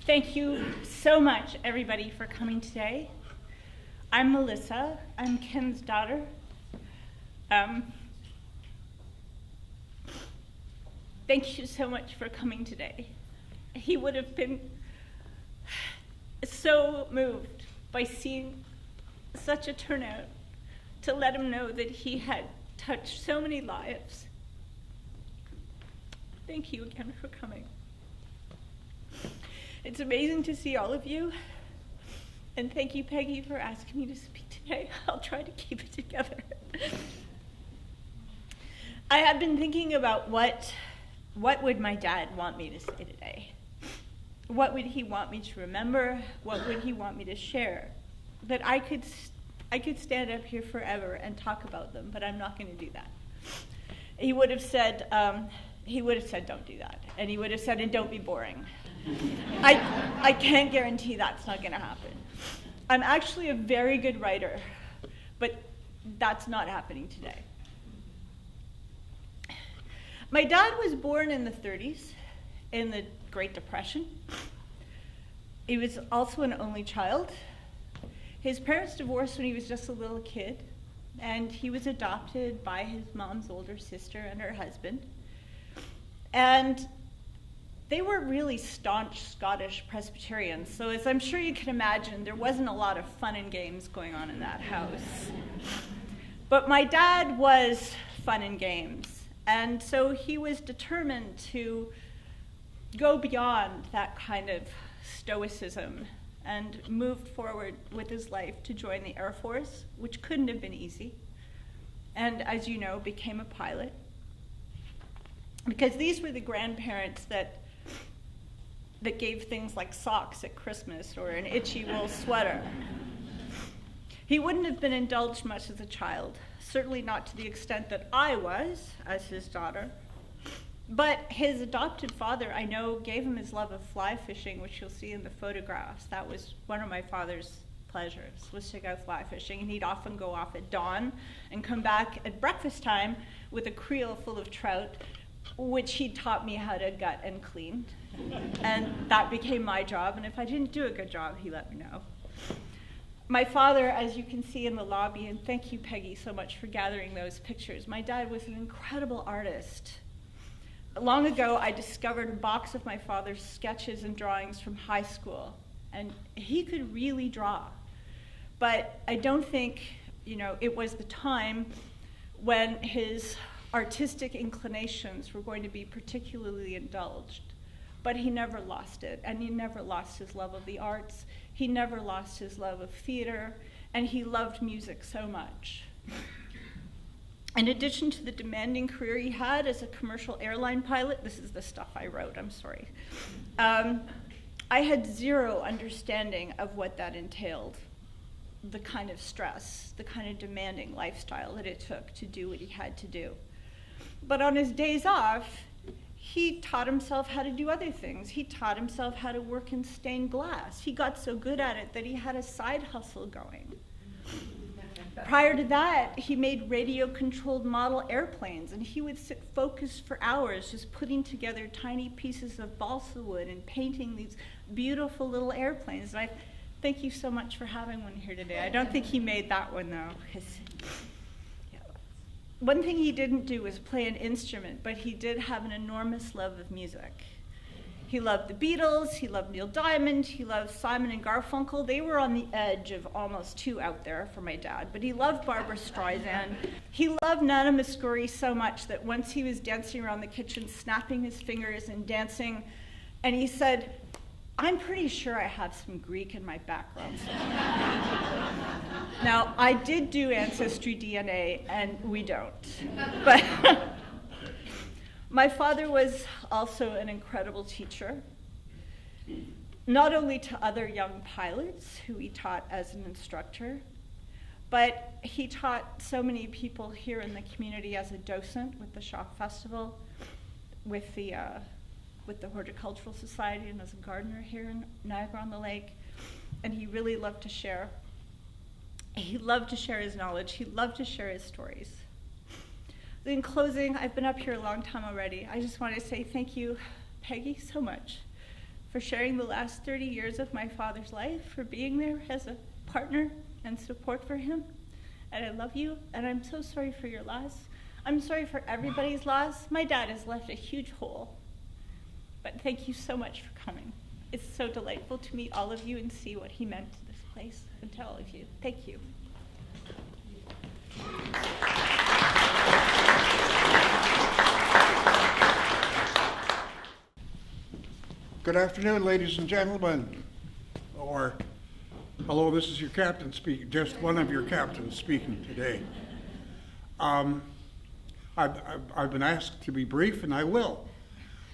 Thank you so much, everybody, for coming today. I'm Melissa. I'm Ken's daughter. Thank you so much for coming today. He would have been so moved by seeing such a turnout to let him know that he had touched so many lives. Thank you again for coming. It's amazing to see all of you. And thank you, Peggy, for asking me to speak today. I'll try to keep it together. I have been thinking about what would my dad want me to say today? What would he want me to remember? What would he want me to share? That I could stand up here forever and talk about them, but I'm not going to do that. He would have said, don't do that. And he would have said, and don't be boring. I can't guarantee that's not going to happen. I'm actually a very good writer, but that's not happening today. My dad was born in the 30s, in the Great Depression. He was also an only child. His parents divorced when he was just a little kid, and he was adopted by his mom's older sister and her husband. And they were really staunch Scottish Presbyterians, so as I'm sure you can imagine, there wasn't a lot of fun and games going on in that house. But my dad was fun and games, and so he was determined to go beyond that kind of stoicism and moved forward with his life to join the Air Force, which couldn't have been easy, and as you know, became a pilot. Because these were the grandparents that gave things like socks at Christmas or an itchy wool sweater. He wouldn't have been indulged much as a child, certainly not to the extent that I was as his daughter. But his adopted father, I know, gave him his love of fly fishing, which you'll see in the photographs. That was one of my father's pleasures, was to go fly fishing. And he'd often go off at dawn and come back at breakfast time with a creel full of trout, which he taught me how to gut and clean. And that became my job, and if I didn't do a good job, he let me know. My father, as you can see in the lobby, and thank you, Peggy, so much for gathering those pictures, my dad was an incredible artist. Long ago, I discovered a box of my father's sketches and drawings from high school, and he could really draw. But I don't think, it was the time when his artistic inclinations were going to be particularly indulged. But he never lost it, and he never lost his love of the arts. He never lost his love of theater, and he loved music so much. In addition to the demanding career he had as a commercial airline pilot, this is the stuff I wrote, I'm sorry. I had zero understanding of what that entailed, the kind of stress, the kind of demanding lifestyle that it took to do what he had to do. But on his days off, he taught himself how to do other things. He taught himself how to work in stained glass. He got so good at it that he had a side hustle going. Prior to that, he made radio-controlled model airplanes, and he would sit focused for hours just putting together tiny pieces of balsa wood and painting these beautiful little airplanes. And I thank you so much for having one here today. I don't think he made that one, though. One thing he didn't do was play an instrument, but he did have an enormous love of music. He loved the Beatles, he loved Neil Diamond, he loved Simon and Garfunkel. They were on the edge of almost too out there for my dad, but he loved Barbra Streisand. He loved Nana Mouskouri so much that once he was dancing around the kitchen, snapping his fingers and dancing, and he said, I'm pretty sure I have some Greek in my background somewhere. Now, I did do Ancestry DNA, and we don't. But my father was also an incredible teacher, not only to other young pilots who he taught as an instructor, but he taught so many people here in the community as a docent with the Shock Festival, with the Horticultural Society, and as a gardener here in Niagara-on-the-Lake, and he really loved to share. He loved to share his knowledge. He loved to share his stories. In closing, I've been up here a long time already. I just want to say thank you, Peggy, so much for sharing the last 30 years of my father's life, for being there as a partner and support for him. And I love you, and I'm so sorry for your loss. I'm sorry for everybody's loss. My dad has left a huge hole. But thank you so much for coming. It's so delightful to meet all of you and see what he meant to this place and to all of you. Thank you. Good afternoon, ladies and gentlemen. Or, hello, this is your captain speaking, just one of your captains speaking today. I've been asked to be brief, and I will.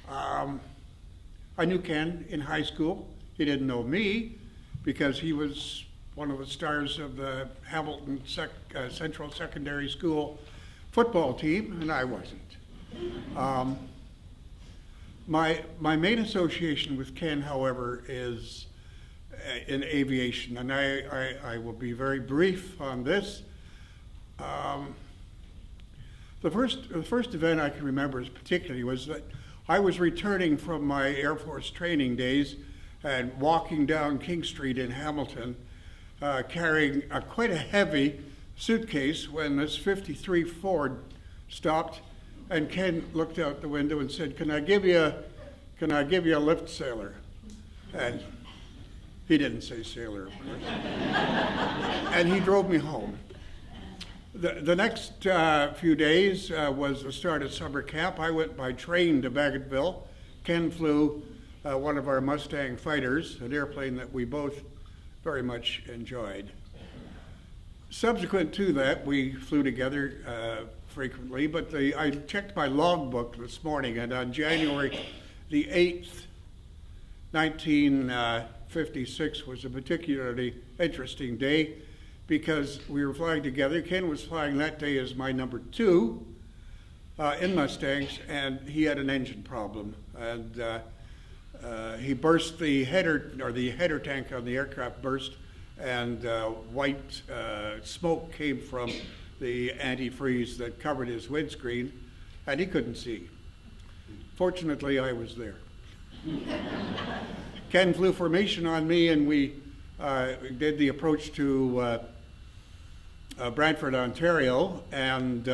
I knew Ken in high school. He didn't know me because he was one of the stars of the Hamilton Central Secondary School football team, and I wasn't. My main association with Ken, however, is in aviation, and I will be very brief on this. The first event I can remember particularly was that I was returning from my Air Force training days and walking down King Street in Hamilton, carrying quite a heavy suitcase when this '53 Ford stopped, and Ken looked out the window and said, "Can I give you a lift, sailor?" And he didn't say sailor, of course. And he drove me home. The next few days was the start of summer camp. I went by train to Bagotville. Ken flew one of our Mustang fighters, an airplane that we both very much enjoyed. Subsequent to that, we flew together frequently, but I checked my logbook this morning, and on January the 8th, 1956 was a particularly interesting day because we were flying together. Ken was flying that day as my number 2 in Mustangs, and he had an engine problem, and he burst the header tank on the aircraft burst, and white smoke came from the antifreeze that covered his windscreen, and he couldn't see. Fortunately, I was there. Ken flew formation on me, and we did the approach to Brantford, Ontario, and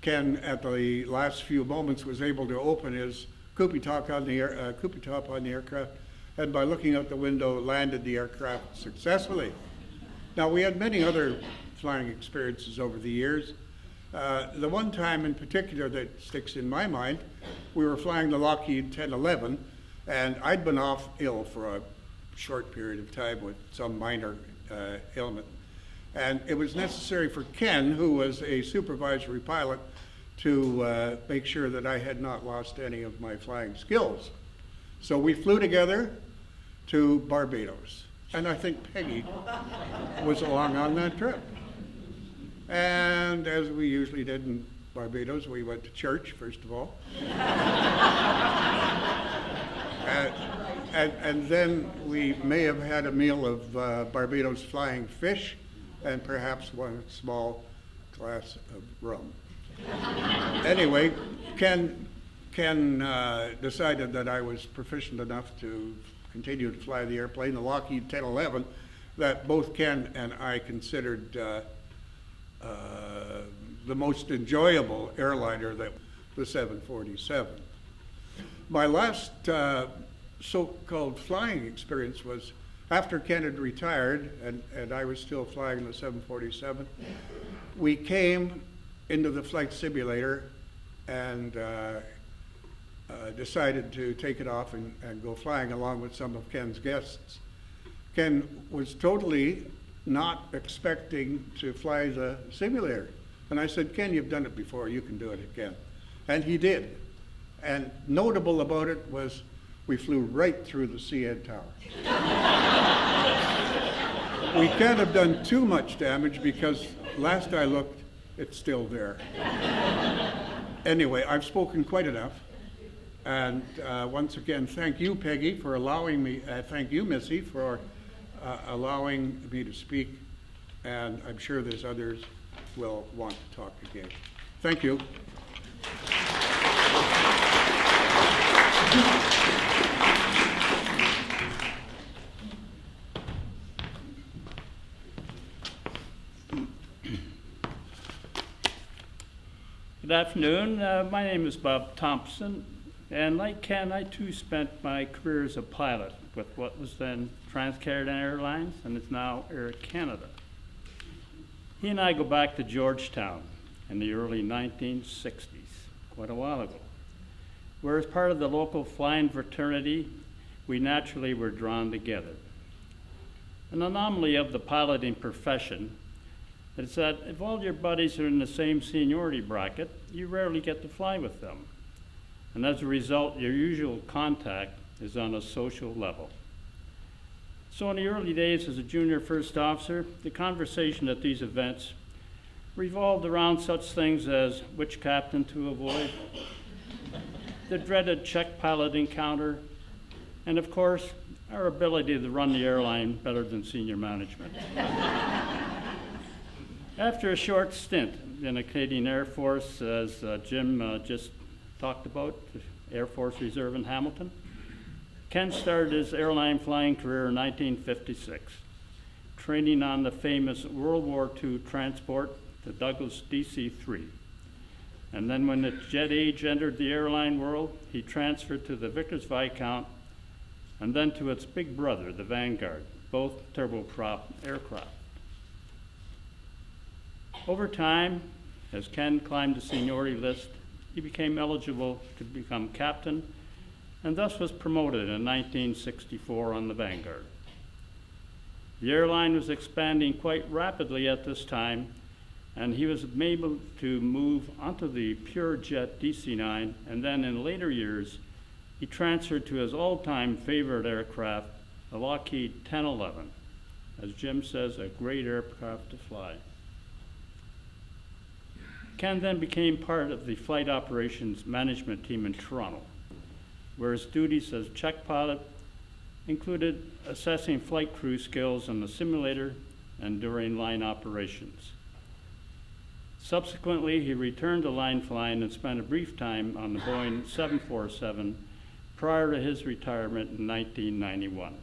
Ken, at the last few moments, was able to open his coupé top on the aircraft, and by looking out the window, landed the aircraft successfully. Now, we had many other flying experiences over the years. The one time in particular that sticks in my mind, we were flying the Lockheed 1011, and I'd been off ill for a short period of time with some minor ailment. And it was necessary for Ken, who was a supervisory pilot, to make sure that I had not lost any of my flying skills. So we flew together to Barbados, and I think Peggy was along on that trip. And as we usually did in Barbados, we went to church, first of all. And then we may have had a meal of Barbados flying fish and perhaps one small glass of rum. Anyway, Ken decided that I was proficient enough to continue to fly the airplane, the Lockheed 1011, that both Ken and I considered the most enjoyable airliner, that the 747. My last so-called flying experience was after Ken had retired and I was still flying the 747. We came into the flight simulator and decided to take it off and go flying along with some of Ken's guests. Ken was totally not expecting to fly the simulator. And I said, "Ken, you've done it before, you can do it again." And he did. And notable about it was we flew right through the CN Tower. We can't have done too much damage because last I looked, it's still there. Anyway, I've spoken quite enough. And once again, thank you, Peggy, for allowing me, thank you, Missy, for allowing me to speak. And I'm sure there's others will want to talk again. Thank you. afternoon. My name is Bob Thompson, and like Ken, I too spent my career as a pilot with what was then Transcanada Airlines, and is now Air Canada. He and I go back to Georgetown in the early 1960s, quite a while ago, where as part of the local flying fraternity, we naturally were drawn together. An anomaly of the piloting profession is that if all your buddies are in the same seniority bracket, you rarely get to fly with them. And as a result, your usual contact is on a social level. So in the early days as a junior first officer, the conversation at these events revolved around such things as which captain to avoid, the dreaded check pilot encounter, and of course, our ability to run the airline better than senior management. After a short stint in the Canadian Air Force, as Jim just talked about, the Air Force Reserve in Hamilton, Ken started his airline flying career in 1956, training on the famous World War II transport, the Douglas DC-3. And then when the jet age entered the airline world, he transferred to the Vickers Viscount and then to its big brother, the Vanguard, both turboprop aircraft. Over time, as Ken climbed the seniority list, he became eligible to become captain and thus was promoted in 1964 on the Vanguard. The airline was expanding quite rapidly at this time, and he was able to move onto the pure jet DC-9, and then in later years, he transferred to his all-time favorite aircraft, the Lockheed 1011. As Jim says, a great aircraft to fly. Ken then became part of the flight operations management team in Toronto, where his duties as check pilot included assessing flight crew skills on the simulator and during line operations. Subsequently, he returned to line flying and spent a brief time on the Boeing 747 prior to his retirement in 1991.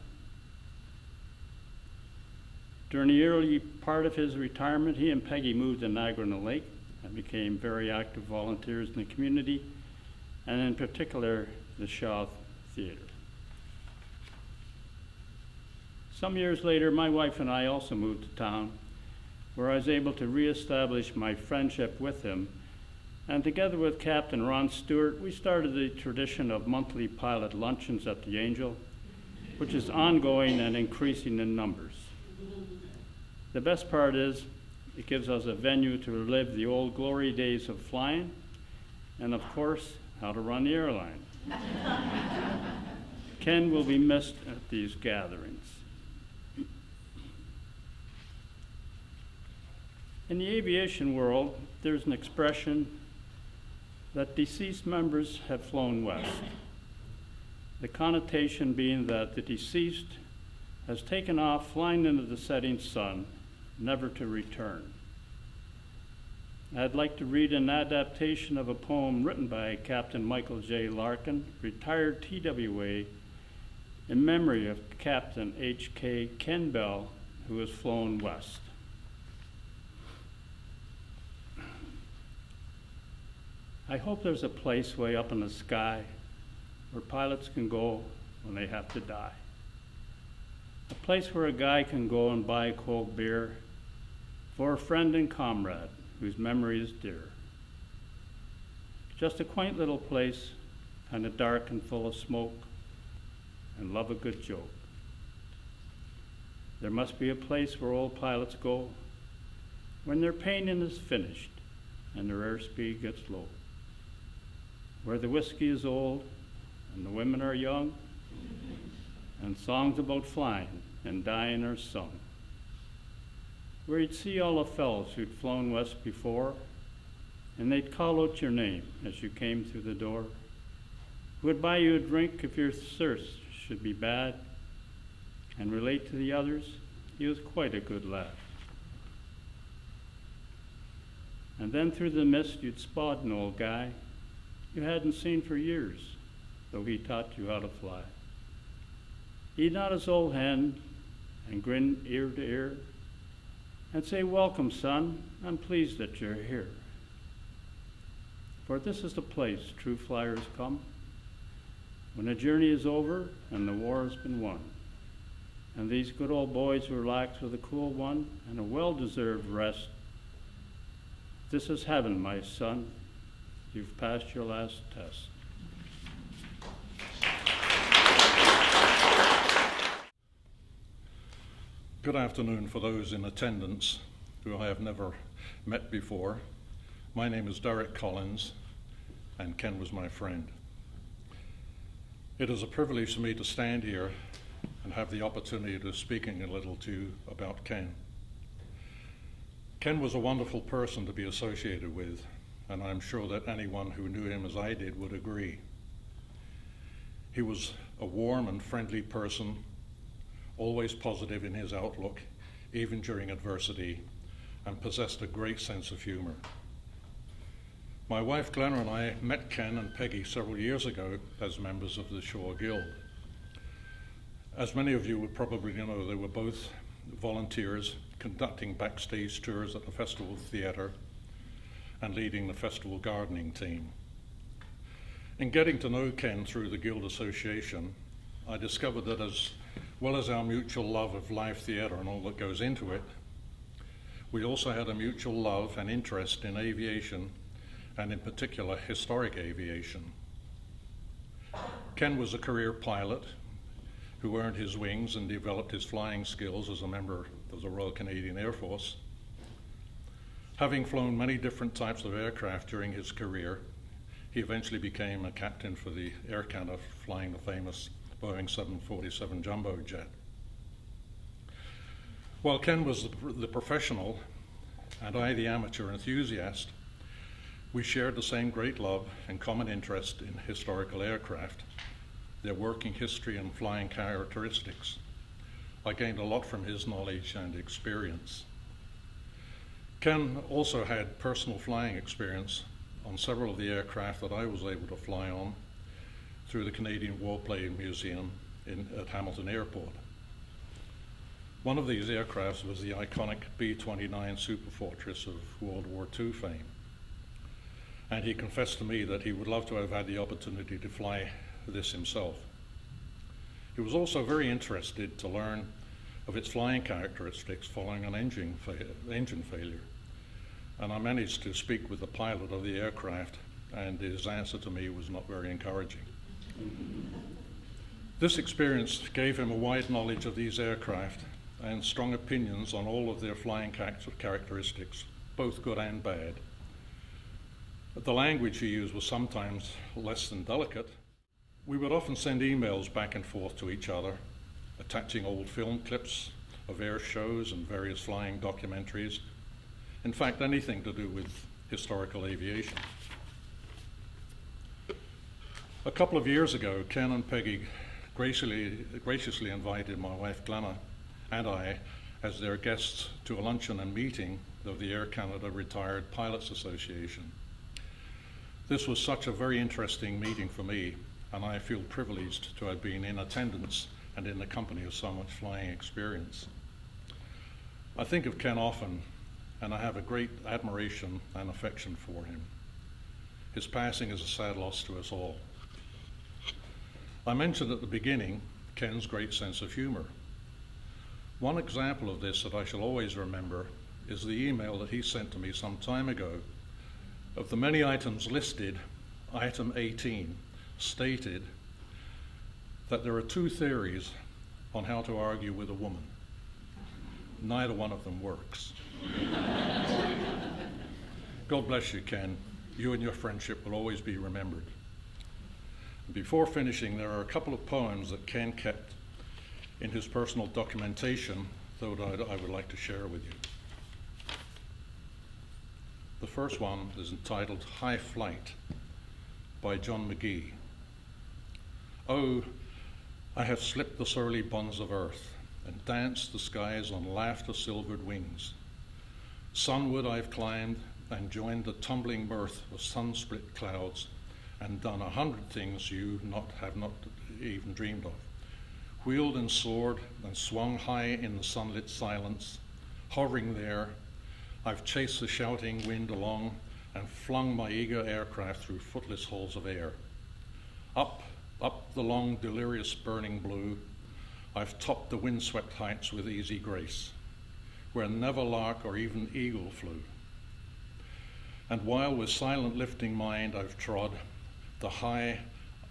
During the early part of his retirement, he and Peggy moved to Niagara-on-the-Lake and became very active volunteers in the community, and in particular, the Shaw Theatre. Some years later, my wife and I also moved to town, where I was able to reestablish my friendship with him, and together with Captain Ron Stewart, we started the tradition of monthly pilot luncheons at the Angel, which is ongoing and increasing in numbers. The best part is, it gives us a venue to relive the old glory days of flying, and of course, how to run the airline. Ken will be missed at these gatherings. In the aviation world, there's an expression that deceased members have flown west. The connotation being that the deceased has taken off flying into the setting sun, never to return. I'd like to read an adaptation of a poem written by Captain Michael J. Larkin, retired TWA, in memory of Captain H.K. Ken Bell, who has flown west. I hope there's a place way up in the sky where pilots can go when they have to die. A place where a guy can go and buy a cold beer for a friend and comrade whose memory is dear. Just a quaint little place, kind of dark and full of smoke, and love a good joke. There must be a place where old pilots go when their painting is finished and their airspeed gets low, where the whiskey is old and the women are young, and songs about flying and dying are sung, where you'd see all the fellows who'd flown west before, and they'd call out your name as you came through the door, who would buy you a drink if your thirst should be bad, and relate to the others, he was quite a good lad. And then through the mist you'd spot an old guy you hadn't seen for years, though he taught you how to fly. He'd nod his old hand and grin ear to ear and say, "Welcome, son, I'm pleased that you're here." for this is the place true flyers come, when the journey is over and the war has been won. And these good old boys relax with a cool one and a well-deserved rest. This is heaven, my son. You've passed your last test. Good afternoon for those in attendance who I have never met before. My name is Derek Collins, and Ken was my friend. It is a privilege for me to stand here and have the opportunity to speaking a little to you about Ken. Ken was a wonderful person to be associated with, and I'm sure that anyone who knew him as I did would agree. He was a warm and friendly person, always positive in his outlook, even during adversity, and possessed a great sense of humor. My wife Glenna and I met Ken and Peggy several years ago as members of the Shore Guild. As many of you would probably know, they were both volunteers conducting backstage tours at the Festival Theatre and leading the festival gardening team. In getting to know Ken through the Guild Association, I discovered that as well as our mutual love of live theatre and all that goes into it, we also had a mutual love and interest in aviation, and in particular historic aviation. Ken was a career pilot who earned his wings and developed his flying skills as a member of the Royal Canadian Air Force. Having flown many different types of aircraft during his career, he eventually became a captain for the Air Canada, flying the famous Boeing 747 jumbo jet. While Ken was the professional and I the amateur enthusiast, we shared the same great love and common interest in historical aircraft, their working history and flying characteristics. I gained a lot from his knowledge and experience. Ken also had personal flying experience on several of the aircraft that I was able to fly on through the Canadian Warplane Museum at Hamilton Airport. One of these aircrafts was the iconic B-29 Superfortress of World War II fame. And he confessed to me that he would love to have had the opportunity to fly this himself. He was also very interested to learn of its flying characteristics following an engine failure. And I managed to speak with the pilot of the aircraft, and his answer to me was not very encouraging. This experience gave him a wide knowledge of these aircraft and strong opinions on all of their flying characteristics, both good and bad. The language he used was sometimes less than delicate. We would often send emails back and forth to each other, attaching old film clips of air shows and various flying documentaries. In fact, anything to do with historical aviation. A couple of years ago, Ken and Peggy graciously invited my wife Glenna and I as their guests to a luncheon and meeting of the Air Canada Retired Pilots Association. This was such a very interesting meeting for me, and I feel privileged to have been in attendance and in the company of so much flying experience. I think of Ken often, and I have a great admiration and affection for him. His passing is a sad loss to us all. I mentioned at the beginning Ken's great sense of humor. One example of this that I shall always remember is the email that he sent to me some time ago. Of the many items listed, item 18 stated that there are two theories on how to argue with a woman. Neither one of them works. God bless you, Ken. You and your friendship will always be remembered. Before finishing, there are a couple of poems that Ken kept in his personal documentation that I would like to share with you. The first one is entitled High Flight by John McGee. Oh, I have slipped the surly bonds of earth and danced the skies on laughter-silvered wings. Sunward I've climbed and joined the tumbling mirth of sun-split clouds and done 100 things you have not even dreamed of. Wheeled and soared and swung high in the sunlit silence, hovering there, I've chased the shouting wind along and flung my eager aircraft through footless halls of air. Up the long, delirious burning blue, I've topped the windswept heights with easy grace, where never lark or even eagle flew. And while with silent lifting mind I've trod the high,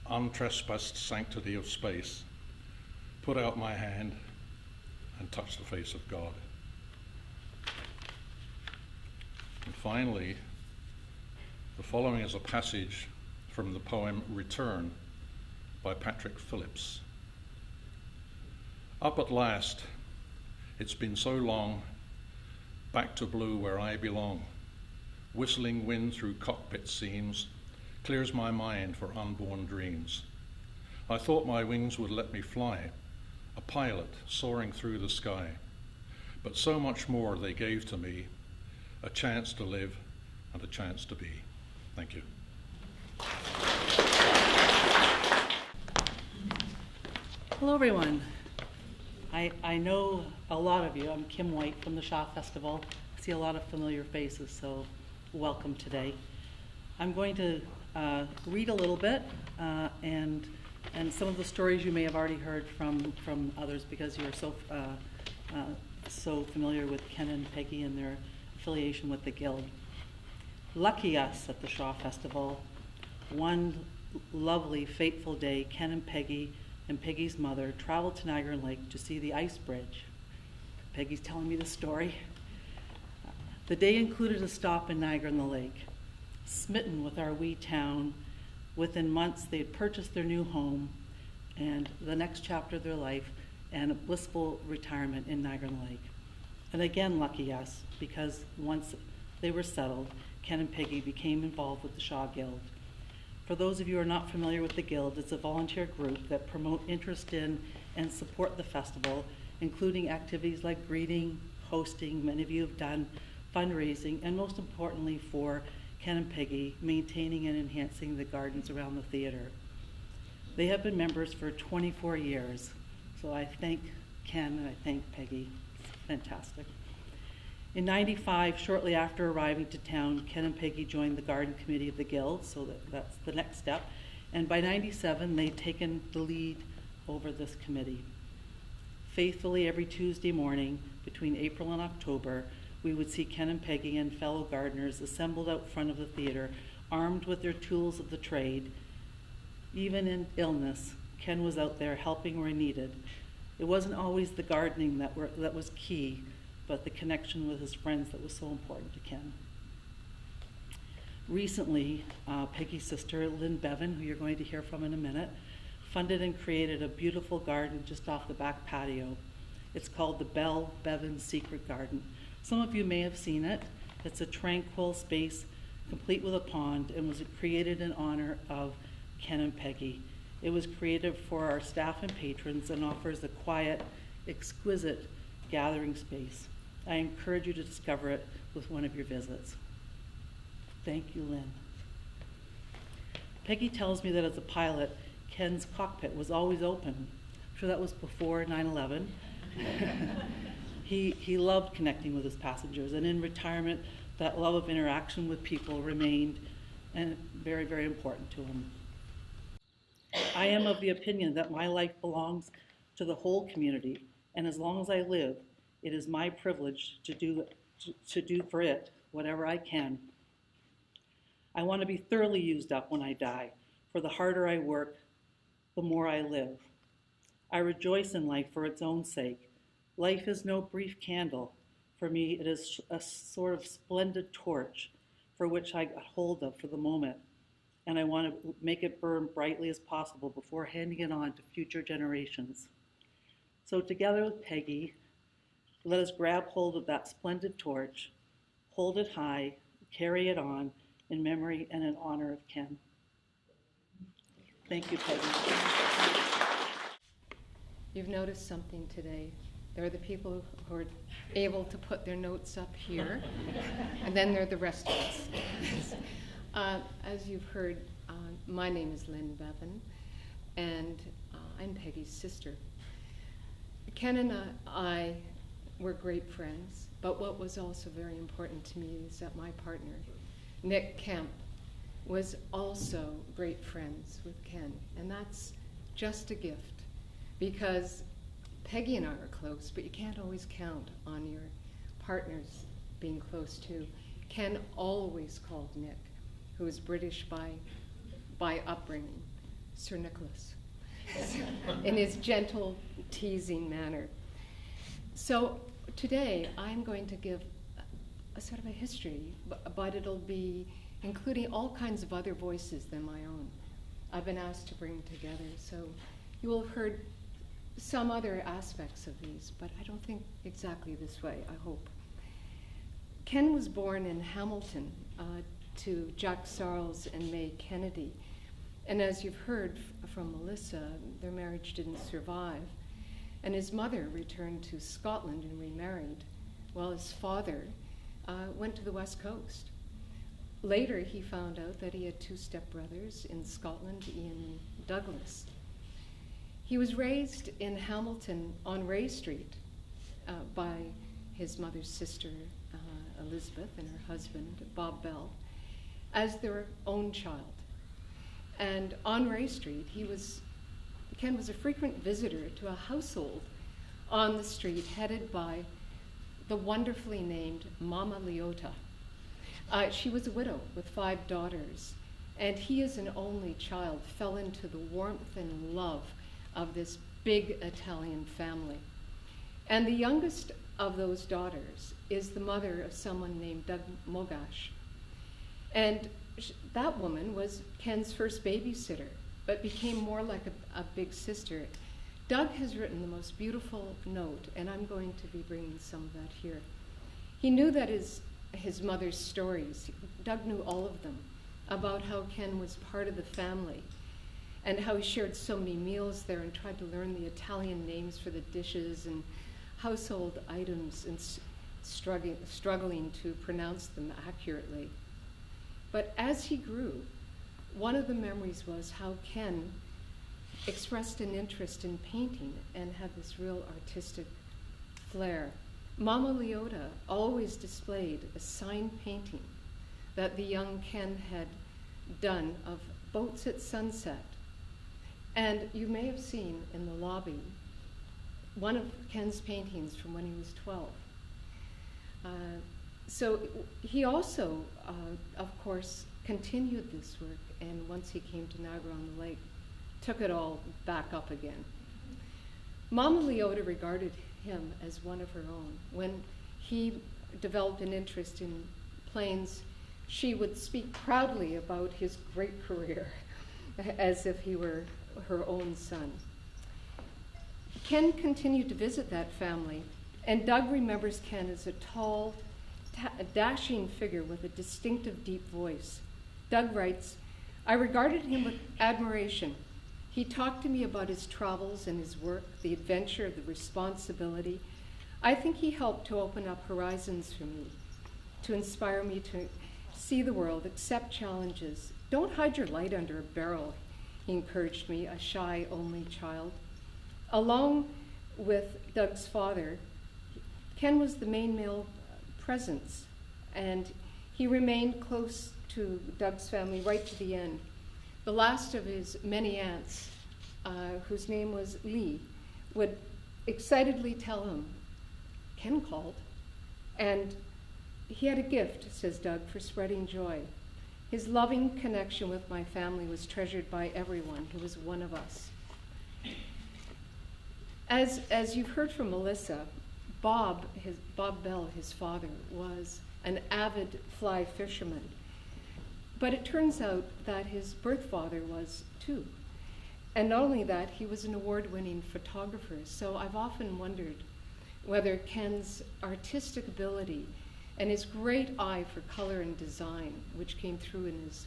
untrespassed sanctity of space, put out my hand and touched the face of God. And finally, the following is a passage from the poem Return by Patrick Phillips. Up at last, it's been so long, back to blue where I belong. Whistling wind through cockpit seams clears my mind for unborn dreams. I thought my wings would let me fly, a pilot soaring through the sky. But so much more they gave to me, a chance to live and a chance to be. Thank you. Hello, everyone. I know a lot of you. I'm Kim White from the Shaw Festival. I see a lot of familiar faces, so welcome today. I'm going to read a little bit and some of the stories you may have already heard from others because you're so familiar with Ken and Peggy and their affiliation with the Guild. Lucky us at the Shaw Festival. One lovely, fateful day, Ken and Peggy's mother traveled to Niagara Lake to see the ice bridge. Peggy's telling me the story. The day included a stop in Niagara on the Lake. Smitten with our wee town, within months they had purchased their new home and the next chapter of their life and a blissful retirement in Niagara on the Lake. And again, lucky us, because once they were settled, Ken and Peggy became involved with the Shaw Guild. For those of you who are not familiar with the Guild, it's a volunteer group that promote interest in and support the festival, including activities like greeting, hosting, many of you have done, fundraising, and most importantly for Ken and Peggy, maintaining and enhancing the gardens around the theater. They have been members for 24 years, so I thank Ken and I thank Peggy. It's fantastic. In '95, shortly after arriving to town, Ken and Peggy joined the garden committee of the Guild, so that's the next step. And by '97, they'd taken the lead over this committee. Faithfully, every Tuesday morning between April and October, we would see Ken and Peggy and fellow gardeners assembled out front of the theater, armed with their tools of the trade. Even in illness, Ken was out there helping where needed. It wasn't always the gardening that was key, but the connection with his friends that was so important to Ken. Recently, Peggy's sister, Lynn Bevan, who you're going to hear from in a minute, funded and created a beautiful garden just off the back patio. It's called the Bell Bevan Secret Garden. Some of you may have seen it. It's a tranquil space complete with a pond and was created in honor of Ken and Peggy. It was created for our staff and patrons and offers a quiet, exquisite gathering space. I encourage you to discover it with one of your visits. Thank you, Lynn. Peggy tells me that as a pilot, Ken's cockpit was always open. I'm sure that was before 9/11. He loved connecting with his passengers, and in retirement, that love of interaction with people remained very, very important to him. I am of the opinion that my life belongs to the whole community, and as long as I live, it is my privilege to do for it whatever I can. I want to be thoroughly used up when I die, for the harder I work, the more I live. I rejoice in life for its own sake. Life is no brief candle. For me, it is a sort of splendid torch for which I got hold of for the moment, and I want to make it burn brightly as possible before handing it on to future generations. So together with Peggy, let us grab hold of that splendid torch, hold it high, carry it on in memory and in honor of Ken. Thank you, Peggy. You've noticed something today. There are the people who are able to put their notes up here, and then there are the rest of us. As you've heard, my name is Lynn Bevan, and I'm Peggy's sister. Ken and I were great friends, but what was also very important to me is that my partner, Nick Kemp, was also great friends with Ken. And that's just a gift, because Peggy and I are close, but you can't always count on your partners being close too. Ken always called Nick, who was British by upbringing, Sir Nicholas, in his gentle, teasing manner. So today I'm going to give a sort of a history, but it'll be including all kinds of other voices than my own. I've been asked to bring together, so you will have heard some other aspects of these, but I don't think exactly this way, I hope. Ken was born in Hamilton to Jack Sarles and May Kennedy. And as you've heard from Melissa, their marriage didn't survive. And his mother returned to Scotland and remarried, while his father went to the West Coast. Later, he found out that he had two stepbrothers in Scotland, Ian and Douglas. He was raised in Hamilton on Ray Street by his mother's sister, Elizabeth, and her husband, Bob Bell, as their own child. And on Ray Street, Ken was a frequent visitor to a household on the street headed by the wonderfully named Mama Leota. She was a widow with 5 daughters, and he, as an only child, fell into the warmth and love of this big Italian family. And the youngest of those daughters is the mother of someone named Doug Mogash. And that woman was Ken's first babysitter, but became more like a big sister. Doug has written the most beautiful note, and I'm going to be bringing some of that here. He knew that his mother's stories, Doug knew all of them, about how Ken was part of the family and how he shared so many meals there and tried to learn the Italian names for the dishes and household items and struggling to pronounce them accurately. But as he grew, one of the memories was how Ken expressed an interest in painting and had this real artistic flair. Mama Leota always displayed a signed painting that the young Ken had done of boats at sunset. And you may have seen in the lobby one of Ken's paintings from when he was 12. So he also, of course, continued this work, and once he came to Niagara-on-the-Lake, took it all back up again. Mama Leota regarded him as one of her own. When he developed an interest in planes, she would speak proudly about his great career, as if he were her own son. Ken continued to visit that family, and Doug remembers Ken as a tall, dashing figure with a distinctive, deep voice. Doug writes, "I regarded him with admiration. He talked to me about his travels and his work, the adventure, the responsibility. I think he helped to open up horizons for me, to inspire me to see the world, accept challenges. Don't hide your light under a barrel," he encouraged me, a shy, only child. Along with Doug's father, Ken was the main male presence, and he remained close to Doug's family right to the end. The last of his many aunts, whose name was Lee, would excitedly tell him, "Ken called." And he had a gift, says Doug, for spreading joy. His loving connection with my family was treasured by everyone. He was one of us. As you've heard from Melissa, Bob Bell, his father, was an avid fly fisherman. But it turns out that his birth father was too. And not only that, he was an award-winning photographer. So I've often wondered whether Ken's artistic ability and his great eye for color and design, which came through in his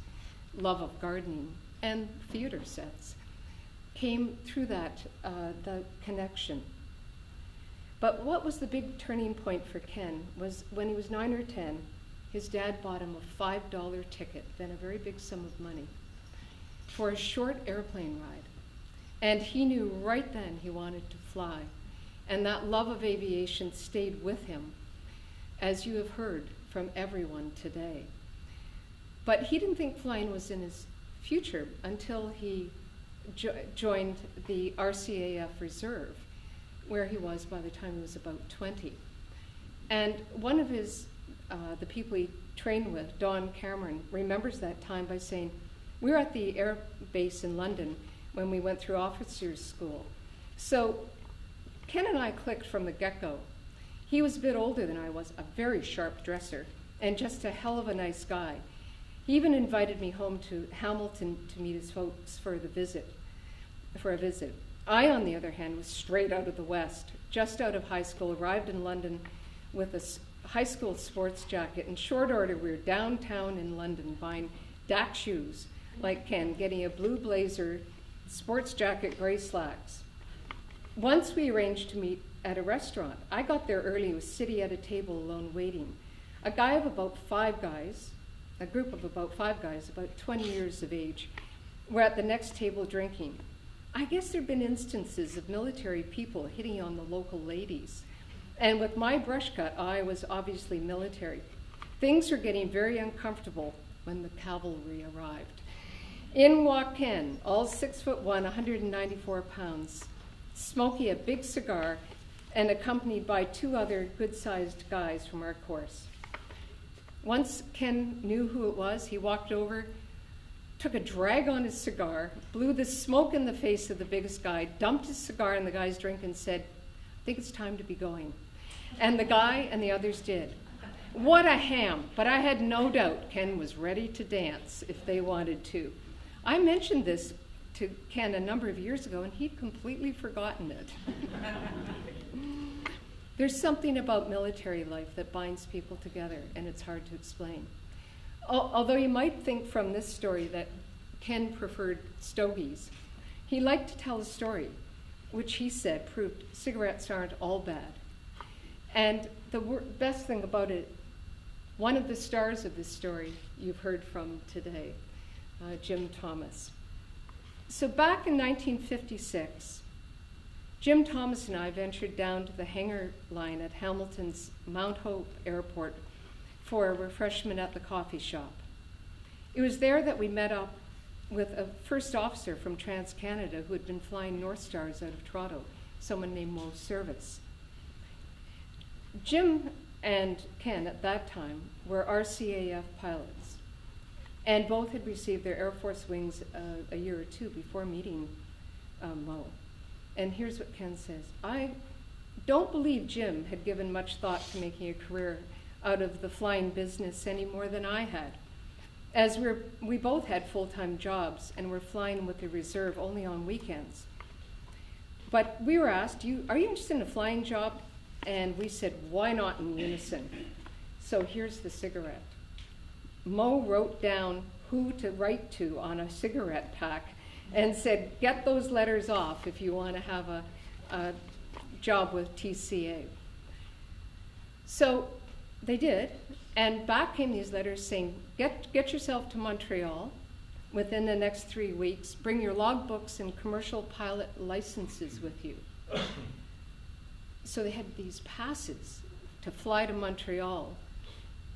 love of gardening and theater sets, came through that, the connection. But what was the big turning point for Ken was when he was 9 or 10, his dad bought him a $5 ticket, then a very big sum of money, for a short airplane ride. And he knew right then he wanted to fly. And that love of aviation stayed with him, as you have heard from everyone today. But he didn't think flying was in his future until he joined the RCAF Reserve, where he was by the time he was about 20. And one of his, the people he trained with, Don Cameron, remembers that time by saying, we were at the air base in London when we went through officers' school. So Ken and I clicked from the get-go. He was a bit older than I was, a very sharp dresser, and just a hell of a nice guy. He even invited me home to Hamilton to meet his folks for a visit. I, on the other hand, was straight out of the West, just out of high school, arrived in London with a high school sports jacket. In short order, we were downtown in London buying Dak shoes, like Ken, getting a blue blazer, sports jacket, gray slacks. Once we arranged to meet at a restaurant. I got there early, was sitting at a table alone waiting. A group of about five guys, about 20 years of age, were at the next table drinking. I guess there'd been instances of military people hitting on the local ladies. And with my brush cut, I was obviously military. Things were getting very uncomfortable when the cavalry arrived. In walked Ken, all 6'1", 194 pounds, smoking a big cigar and accompanied by two other good-sized guys from our course. Once Ken knew who it was, he walked over, took a drag on his cigar, blew the smoke in the face of the biggest guy, dumped his cigar in the guy's drink and said, "I think it's time to be going." And the guy and the others did. What a ham, but I had no doubt Ken was ready to dance if they wanted to. I mentioned this to Ken a number of years ago and he'd completely forgotten it. There's something about military life that binds people together and it's hard to explain. Although you might think from this story that Ken preferred stogies, he liked to tell a story, which he said proved cigarettes aren't all bad. And the best thing about it, one of the stars of this story you've heard from today, Jim Thomas. So back in 1956, Jim Thomas and I ventured down to the hangar line at Hamilton's Mount Hope Airport for a refreshment at the coffee shop. It was there that we met up with a first officer from TransCanada who had been flying North Stars out of Toronto, someone named Mo Service. Jim and Ken at that time were RCAF pilots, and both had received their Air Force wings a year or two before meeting Mo. And here's what Ken says: "I don't believe Jim had given much thought to making a career out of the flying business any more than I had, as we both had full-time jobs and were flying with the reserve only on weekends. But we were asked, are you interested in a flying job? And we said, why not, in unison? So here's the cigarette." Mo wrote down who to write to on a cigarette pack and said, "Get those letters off if you want to have a job with TCA." So they did, and back came these letters saying, get yourself to Montreal within the next 3 weeks, bring your logbooks and commercial pilot licenses with you. So they had these passes to fly to Montreal,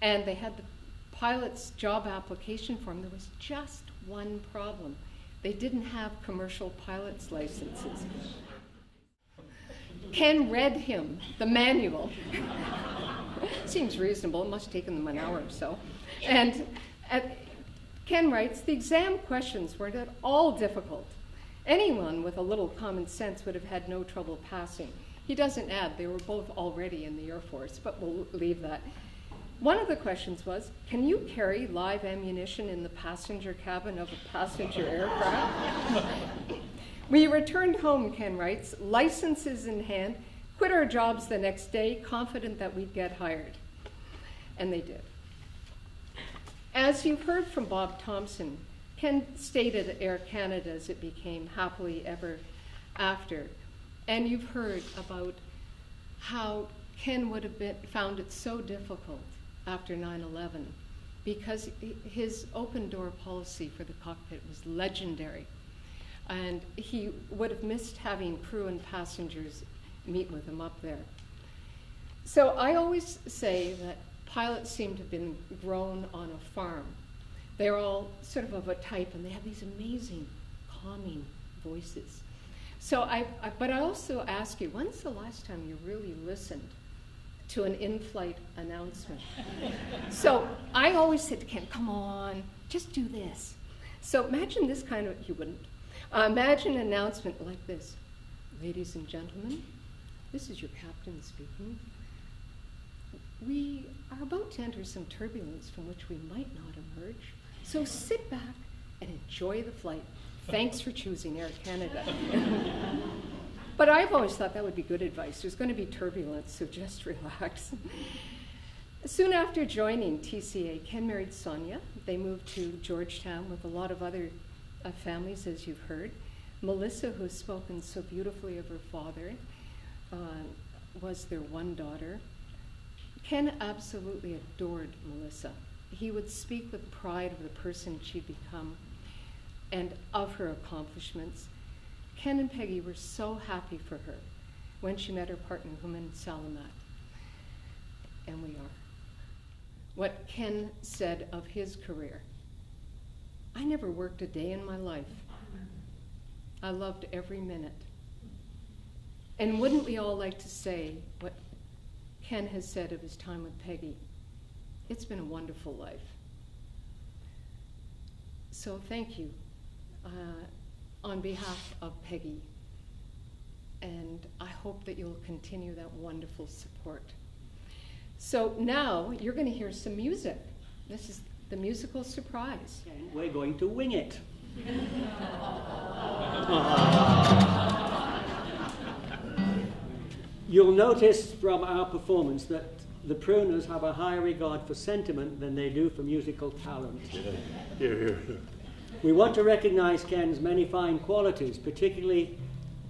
and they had the pilot's job application form. There was just one problem. They didn't have commercial pilot's licenses. Ken read him the manual. Seems reasonable. It must have taken them an hour or so. And Ken writes, "The exam questions weren't at all difficult. Anyone with a little common sense would have had no trouble passing." He doesn't add they were both already in the Air Force, but we'll leave that. One of the questions was, can you carry live ammunition in the passenger cabin of a passenger aircraft? "We returned home," Ken writes, "licenses in hand, quit our jobs the next day, confident that we'd get hired." And they did. As you've heard from Bob Thompson, Ken stayed at Air Canada as it became happily ever after. And you've heard about how Ken would have found it so difficult after 9/11 because his open door policy for the cockpit was legendary. And he would have missed having crew and passengers meet with him up there. So I always say that pilots seem to have been grown on a farm. They're all sort of a type, and they have these amazing, calming voices. So but I also ask you, when's the last time you really listened to an in-flight announcement? So I always said to Ken, come on, just do this. So imagine this kind of, you wouldn't. Imagine an announcement like this. Ladies and gentlemen, this is your captain speaking. We are about to enter some turbulence from which we might not emerge. So sit back and enjoy the flight. Thanks for choosing Air Canada. But I've always thought that would be good advice. There's going to be turbulence, so just relax. Soon after joining TCA, Ken married Sonia. They moved to Georgetown with a lot of other families, as you've heard. Melissa, who has spoken so beautifully of her father, was their one daughter. Ken absolutely adored Melissa. He would speak with pride of the person she'd become and of her accomplishments. Ken and Peggy were so happy for her when she met her partner, Human Salamat. And we are. What Ken said of his career: I never worked a day in my life. I loved every minute. And wouldn't we all like to say what Ken has said of his time with Peggy? It's been a wonderful life. So thank you on behalf of Peggy. And I hope that you'll continue that wonderful support. So now you're going to hear some music. This is the musical surprise. And we're going to wing it. You'll notice from our performance that the Pruners have a higher regard for sentiment than they do for musical talent. We want to recognize Ken's many fine qualities, particularly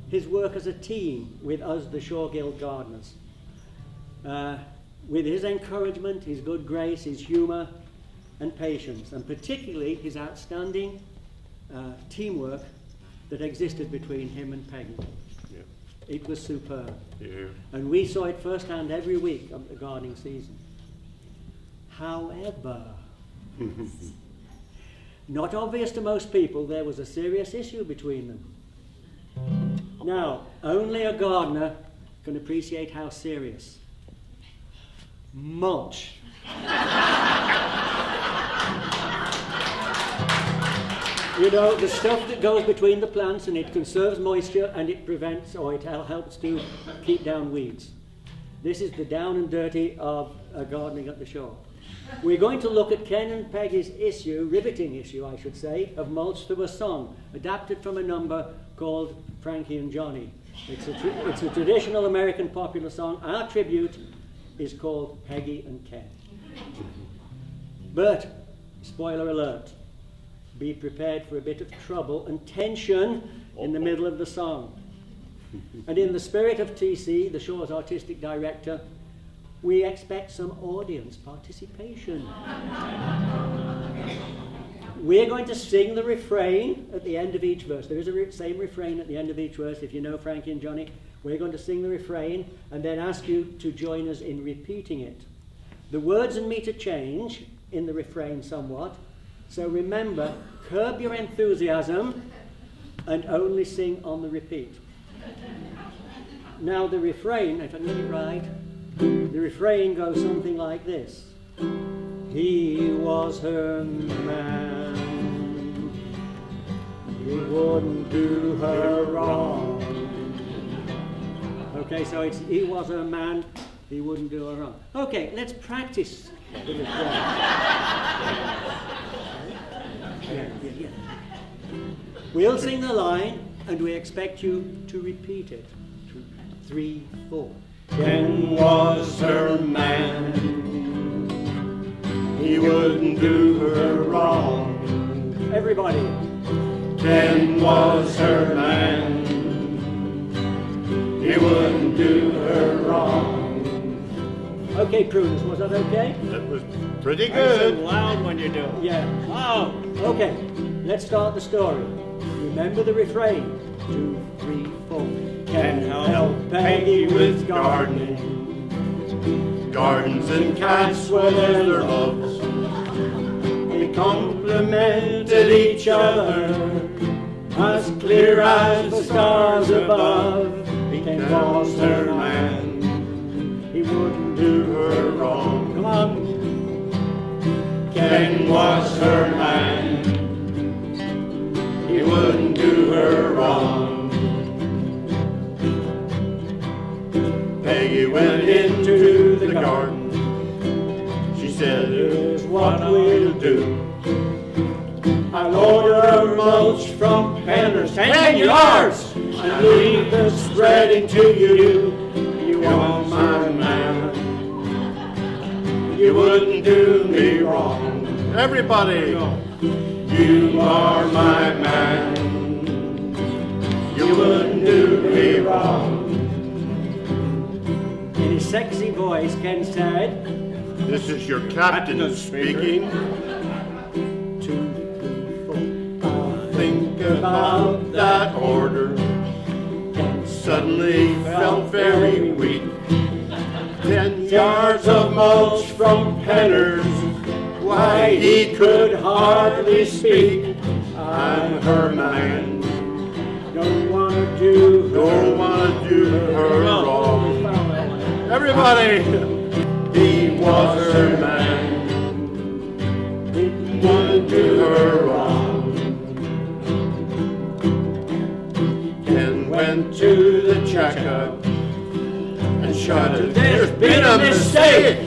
his work as a team with us, the Shaw Guild Gardeners. With his encouragement, his good grace, his humor and patience, and particularly his outstanding teamwork that existed between him and Peggy. Yeah. It was superb. Yeah. And we saw it firsthand every week of the gardening season. However, not obvious to most people, there was a serious issue between them. Now, only a gardener can appreciate how serious. Mulch. You know, the stuff that goes between the plants, and it conserves moisture and it prevents, or it helps to keep down weeds. This is the down and dirty of gardening at the shore. We're going to look at Ken and Peggy's riveting issue, I should say, of mulch through a song, adapted from a number called Frankie and Johnny. It's a traditional American popular song. Our tribute is called Peggy and Ken. But, spoiler alert, be prepared for a bit of trouble and tension in the middle of the song. And in the spirit of TC, the show's artistic director, we expect some audience participation. We're going to sing the refrain at the end of each verse. There is a same refrain at the end of each verse, if you know Frankie and Johnny. We're going to sing the refrain and then ask you to join us in repeating it. The words and meter change in the refrain somewhat, so remember, curb your enthusiasm and only sing on the repeat. Now the refrain, if I get it right, the refrain goes something like this. He was her man, he wouldn't do her wrong. Okay, so it's he was her man, he wouldn't do her wrong. Okay, let's practice the refrain. Yeah. We'll sing the line and we expect you to repeat it. 2, 3, 4. Ken was her man, he wouldn't do her wrong. Everybody. Ken was her man, he wouldn't do her wrong. Okay, Prudence, was that okay? That was pretty So good. loud when you do it. Yeah. Wow. Okay, let's start the story. Remember the refrain. 2, 3, 4. Can help Peggy with gardening, gardens and cats were their loves. He complimented each other, as clear as the stars above. Ken was her man, he wouldn't do her wrong. Come on. Ken was her man, he wouldn't do her wrong. Peggy went into the garden, she said, here's what we'll do. I'll order mulch from Penner's, 10 yards, and leave the spreading to you. You are my man, you wouldn't do me wrong. Everybody, you are my man, you wouldn't do me wrong. In his sexy voice, Ken said, this is your captain speaking. Think about that order. Ken suddenly felt very weak. 10 yards of mulch from Penner's, why he could hardly speak. I'm her man, don't want to do her wrong. Everybody, he was her man, didn't want to do her wrong. Ken went to the checkup and shouted, there's been a mistake.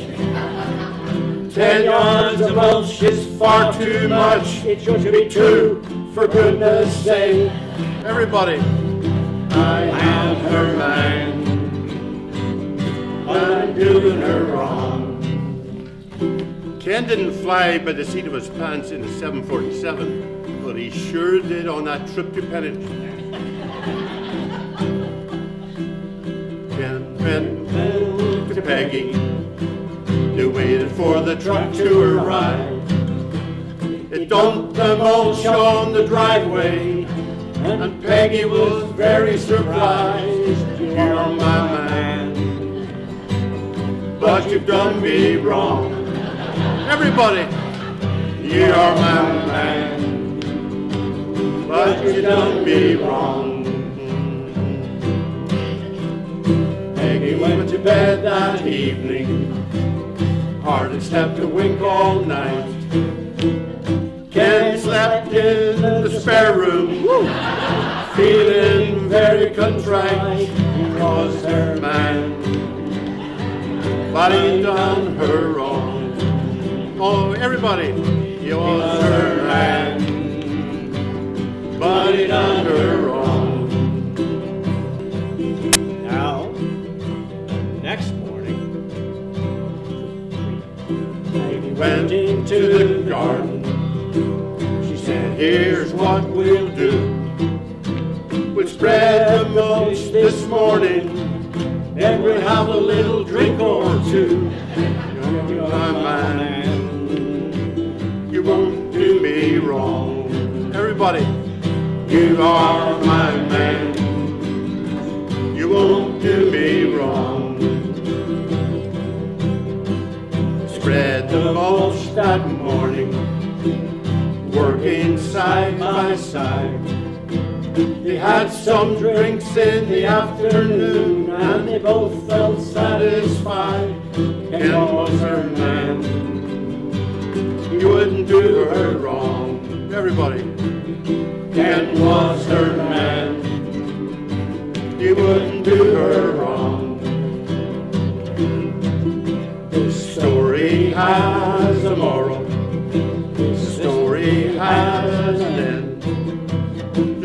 10 yards of mulch is far too much. It should be 2, for goodness sake. Everybody, I am her man, I'm doing her wrong. Ken didn't fly by the seat of his pants in the 747, but he sure did on that trip to Pennington. Ken went to Peggy, they waited for the truck to arrive. It dumped the mulch on the driveway, and Peggy was very surprised. You're my man, but you've done me wrong. Everybody, you are my man, but you've done me wrong. Peggy went to bed that evening, hardly slept a wink all night. Ken slept in the spare room, feeling very contrite. He was her man, but he'd done her wrong. Oh, everybody, he was her man, but he'd done her wrong. Now, next morning, Peggy went into the garden. She said, here's what we'll do. We'll spread the mulch this morning, and we'll have a little drink or two. You're my man, you won't do me wrong. Everybody, you are my man, you won't do me wrong. Spread the mulch that morning, working side by side. They had some drinks in the afternoon, and they both felt satisfied. Ken was her man, he wouldn't do her wrong. Everybody, Ken was her man, he wouldn't do her wrong. This story has a moral, this story has an end.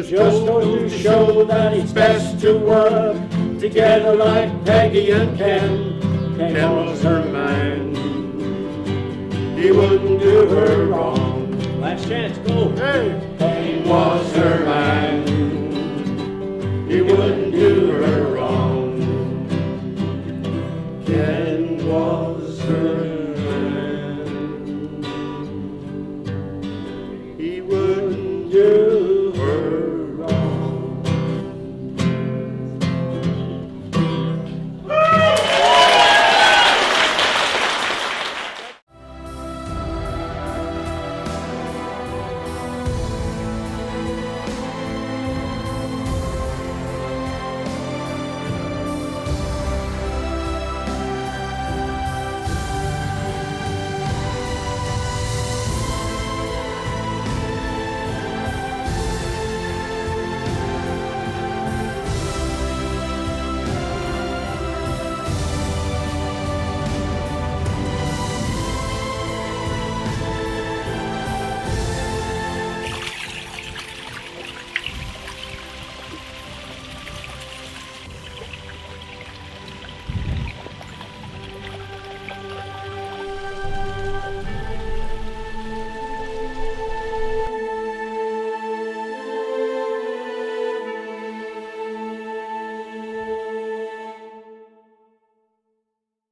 Just to show that it's best to work together like Peggy and Ken. Ken was her man, he wouldn't do her wrong. last chance, go. Hey, Ken was her man, he wouldn't do her wrong. Ken was her man, he wouldn't do her wrong.